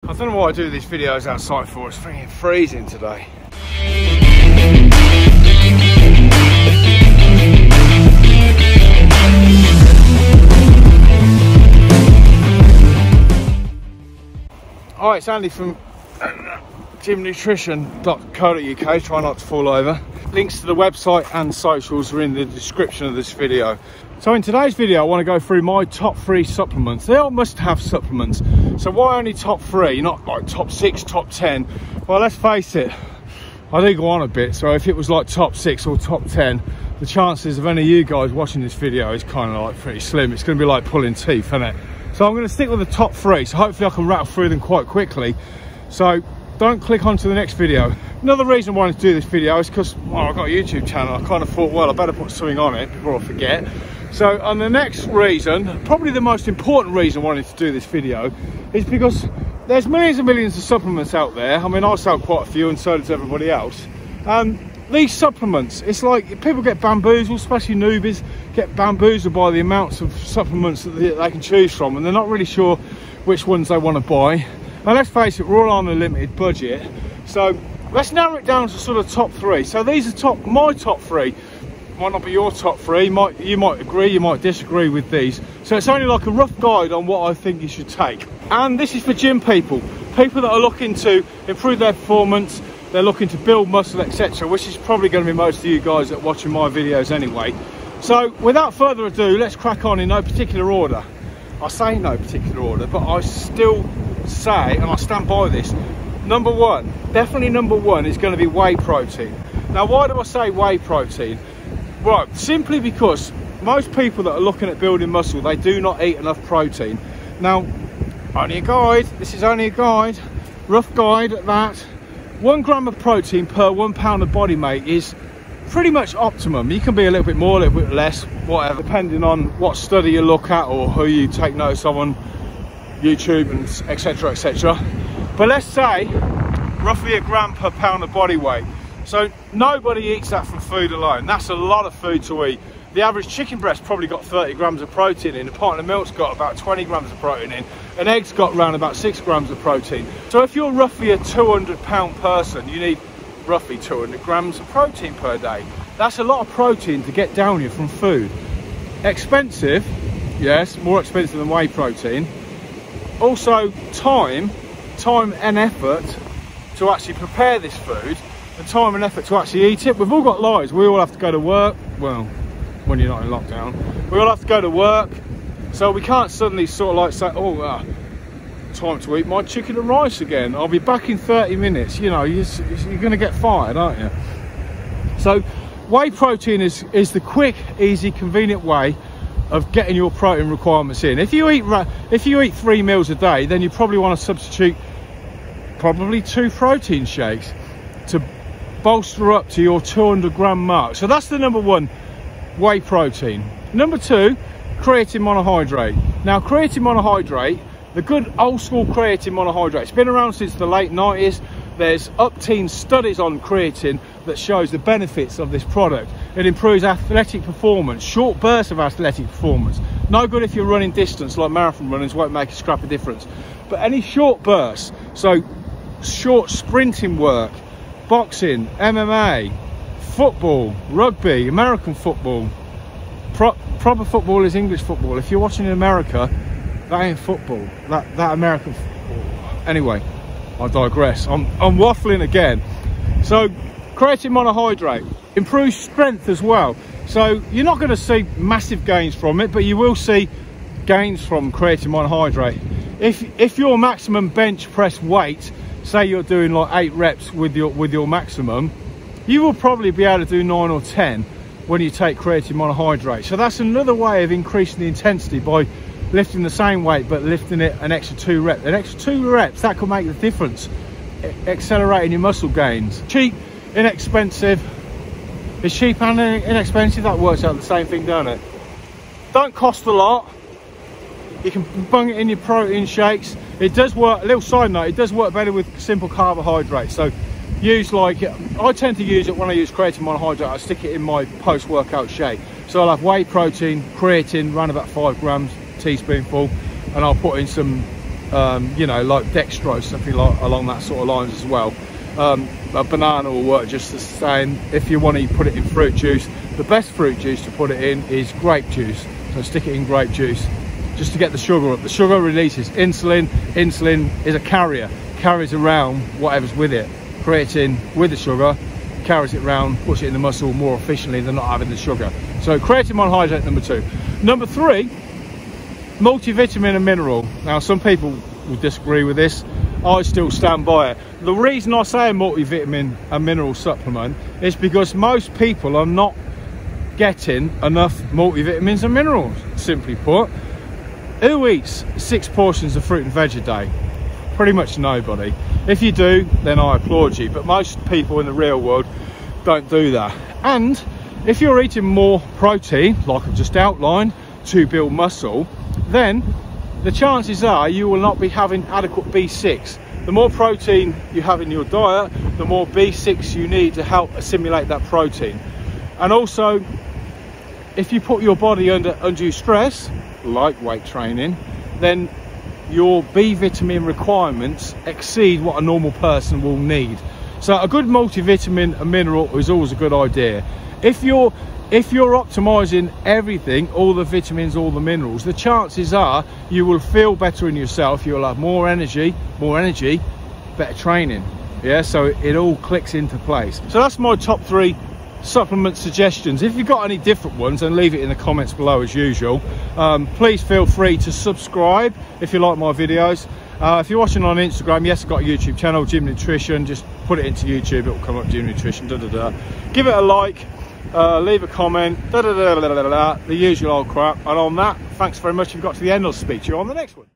I don't know why I do these videos outside for, it's freaking freezing today. Hi, it's Andy from gymnutrition.co.uk, try not to fall over. Links to the website and socials are in the description of this video. So in today's video I want to go through my top 3 supplements. They all must have supplements, so why only top 3, not like top 6, top 10? Well, let's face it, I do go on a bit, so if it was like top 6 or top 10, the chances of any of you guys watching this video is kind of like pretty slim. It's going to be like pulling teeth, isn't it? So I'm going to stick with the top 3, so hopefully I can rattle through them quite quickly. So don't click on to the next video. Another reason I wanted to do this video is because, well, I've got a YouTube channel. I kind of thought, well, I better put something on it before I forget. So, and the next reason, probably the most important reason I wanted to do this video, is because there's millions and millions of supplements out there. I mean, I sell quite a few and so does everybody else. These supplements, it's like people get bamboozled, especially newbies, get bamboozled by the amounts of supplements that they can choose from, and they're not really sure which ones they want to buy. And let's face it, we're all on a limited budget. So let's narrow it down to sort of top 3. So these are my top 3. Might not be your top 3, you might agree, you might disagree with these. So it's only like a rough guide on what I think you should take. And this is for gym people that are looking to improve their performance, they're looking to build muscle, etc., which is probably going to be most of you guys that are watching my videos anyway. So without further ado, let's crack on in no particular order. I say no particular order, but I still say, and I stand by this, number 1, definitely number 1 is going to be whey protein. Now, why do I say whey protein? Right, simply because most people that are looking at building muscle, they do not eat enough protein. Now, only a guide, this is only a guide, rough guide at that. 1 gram of protein per 1 pound of body weight is pretty much optimum. You can be a little bit more, a little bit less, whatever, depending on what study you look at or who you take notice of on YouTube and etc, etc. But let's say roughly 1 gram per pound of body weight. So nobody eats that from food alone. That's a lot of food to eat. The average chicken breast probably got 30 grams of protein in. A pint of milk's got about 20 grams of protein in. An egg's got around about 6 grams of protein. So if you're roughly a 200-pound person, you need roughly 200 grams of protein per day. That's a lot of protein to get down here from food. Expensive, yes, more expensive than whey protein. Also time and effort to actually prepare this food, the time and effort to actually eat it. We've all got lives, we all have to go to work, well, when you're not in lockdown, we all have to go to work, so we can't suddenly sort of like say, oh, time to eat my chicken and rice again, I'll be back in 30 minutes, you know, you're going to get fired, aren't you? So whey protein is the quick, easy, convenient way of getting your protein requirements in. If you eat 3 meals a day, then you probably want to substitute probably 2 protein shakes to bolster up to your 200 gram mark. So that's the number 1, whey protein. Number 2, creatine monohydrate. Now creatine monohydrate, the good old school creatine monohydrate, it's been around since the late 90s. There's up-teen studies on creatine that shows the benefits of this product. It improves athletic performance, short bursts of athletic performance. No good if you're running distance like marathon runners, won't make a scrap of difference. But any short bursts, so short sprinting work, boxing, MMA, football, rugby, American football. Proper football is English football. If you're watching in America, that ain't football. That American football. Anyway, I digress. I'm waffling again. So creatine monohydrate improves strength as well. So you're not going to see massive gains from it, but you will see gains from creatine monohydrate. If your maximum bench press weight, say you're doing like 8 reps with your maximum, you will probably be able to do 9 or 10 when you take creatine monohydrate. So that's another way of increasing the intensity by lifting the same weight but lifting it an extra 2 reps. An extra 2 reps, that could make the difference, accelerating your muscle gains. Cheap, inexpensive. It's cheap and inexpensive, that works out the same thing, don't it? Don't cost a lot. You can bung it in your protein shakes. It does work, a little side note, it does work better with simple carbohydrates. So use like, I tend to use it when I use creatine monohydrate, I stick it in my post-workout shake. So I'll have whey protein, creatine, around about 5 grams, teaspoonful, and I'll put in some you know, like dextrose, something like along that sort of lines as well. A banana will work just the same. If you want to put it in fruit juice, the best fruit juice to put it in is grape juice. So stick it in grape juice just to get the sugar up. The sugar releases insulin. Insulin is a carrier, carries around whatever's with it. Creatine with the sugar carries it around, puts it in the muscle more efficiently than not having the sugar. So creatine monohydrate, number 2. Number 3, multivitamin and mineral. Now some people will disagree with this. I still stand by it. The reason I say a multivitamin and mineral supplement is because most people are not getting enough multivitamins and minerals. Simply put, who eats 6 portions of fruit and veg a day? Pretty much nobody. If you do, then I applaud you, but most people in the real world don't do that. And if you're eating more protein, like I've just outlined, to build muscle, then the chances are you will not be having adequate B6. The more protein you have in your diet, the more B6 you need to help assimilate that protein. And also, if you put your body under undue stress, like weight training, then your B vitamin requirements exceed what a normal person will need. So a good multivitamin and mineral is always a good idea. If you're optimizing everything, all the vitamins, all the minerals, the chances are you will feel better in yourself, you'll have more energy, better training. Yeah, so it all clicks into place. So that's my top 3 supplement suggestions. If you've got any different ones, then leave it in the comments below as usual. Please feel free to subscribe if you like my videos. If you're watching on Instagram, yes, I've got a YouTube channel, Gym Nutrition. Just put it into YouTube, it will come up, Gym Nutrition, Give it a like, leave a comment, the usual old crap. And on that, thanks very much if you got to the end. I'll speak to you on the next one.